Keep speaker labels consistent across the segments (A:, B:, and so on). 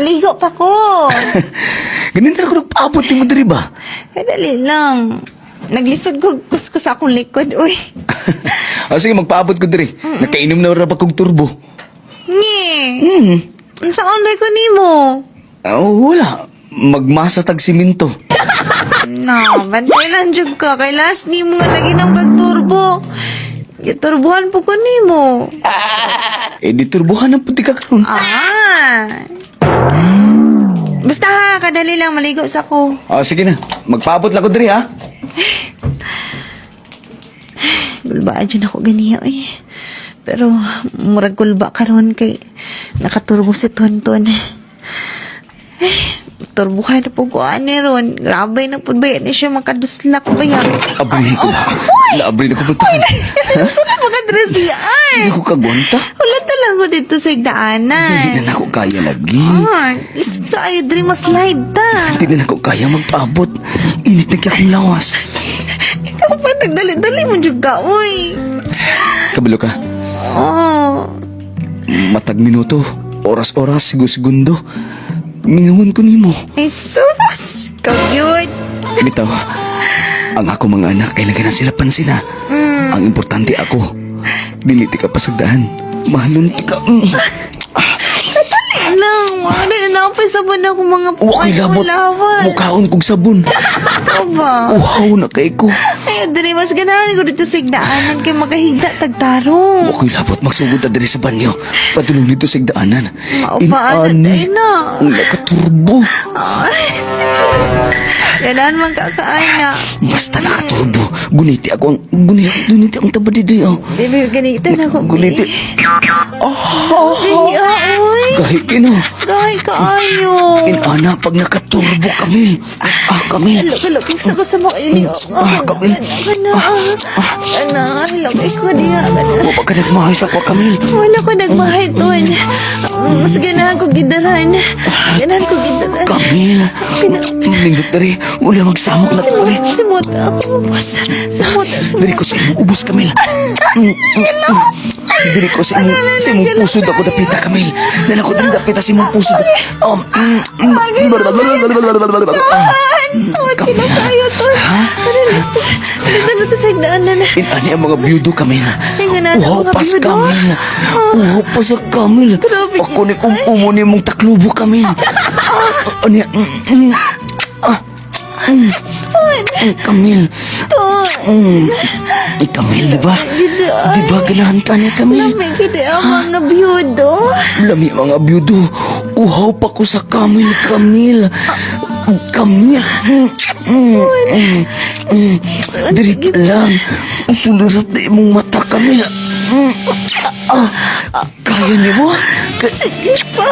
A: Ligo pa ko.
B: Ganun na ako nagpaabot ni mo diri ba?
A: Kadali lang. Naglisod ko kuskus akong likod, uy.
B: Sige, magpaabot ko diri. Nakainom na ra ba kong turbo?
A: Nye. Saan ba ko nimo?
B: Wala. Magmasa tag simento.
A: No, bantay lang jud ka. Kay last ni mo nga naginom kag turbo. Giturbuhan po ko nimo.
B: Di turbohan ang puti ka karon.
A: Basta ha, kadali lang maligo sa ko.
B: Sige na. Magpaabot lang ko diri ha.
A: Gulbaan dyan ako ganiya eh. Pero murag gulba karon kay nakaturbo si Tonton. Turbuhan na po ko ani ron. Grabe na po ba yan siya makaduslak ba yan?
B: Abri ko. Abri na ko ba?
A: Sunod mga dress yan.
B: Hindi ko kagwanta.
A: Wala lang ko dito sa igdaanan.
B: Hindi na ako kaya lagi.
A: Lisod ka ayo diri slide ta.
B: Hindi na ako kaya magpaabot. Init na kaya akong lawas.
A: Ikaw pa nagdali-dali mo juga, uy.
B: Kabalo ka. Matag minuto. Oras-oras, segundo. Mingawan ko nimo.
A: Ay, sus! Ikaw yun.
B: Bitaw, ang ako mga anak ay lagyan na sila pansin ha. Ang importante ako. Diliti ka pa sa daan. Mahalon ka.
A: Lang, wala na napay sabon ako mga
B: Wakay labot. Mukhaon kong sabon.
A: Ito ba?
B: Uhaw na kay ko.
A: Ay, dali mas ganahan ko dito sa igdaanan kay magahigda tagtarong.
B: Wakay labot. Magsugod na diri sa banyo. Patulong dito sa igdaanan.
A: Maupaan na.
B: Ang nakaturbo.
A: Ay, sige. Ganahan man kakaana.
B: Basta nakaturbo. Guniti akong tabad dito.
A: Baby, ganito na ako.
B: Guniti.
A: Gani, oy.
B: Kahit kino.
A: Gahay kaayo.
B: Inana pag nakaturbo kami. Kami.
A: Alok, gusto ko sa mga ili.
B: Kami.
A: Kana, hilabay ko diya.
B: Huwag ka nagmahay sa kwa kami.
A: Wala ko nagmahay tuwan. Mas ganahan ko gidaran. Ganahan ko gidaran.
B: Kamil. Linggot na rin. Wala magsamok na rin.
A: Simot ako. Simot.
B: Diri ko sa imong ubos, Kamil. Diri ko sa imong pusod ako dapita, Kamil. Dala ko din dapita sa imong pusod.
A: Kino kayo to. Dito na to sa igdaanan.
B: Inani ang mga biyudo, Kamil.
A: Tingnan na
B: Uhaw
A: mga
B: pas,
A: biyudo.
B: Kamil. Uhaw pas sa Kamil.
A: Grabe,
B: Ako ni umuni mong taklubo, Kamil. Ani, Kamil. Kamil, diba? Diba ganahan ka niya, Kamil?
A: Lamig kita ang mga biyudo.
B: Lami mga biyudo. Uhaw pa ko sa Kamil, Kamil. Kamil. Diri ka lang. Sulirat na imong mata, Kamil. Kaya niyo mo?
A: Sige pa.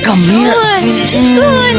B: Kamil.
A: Ton.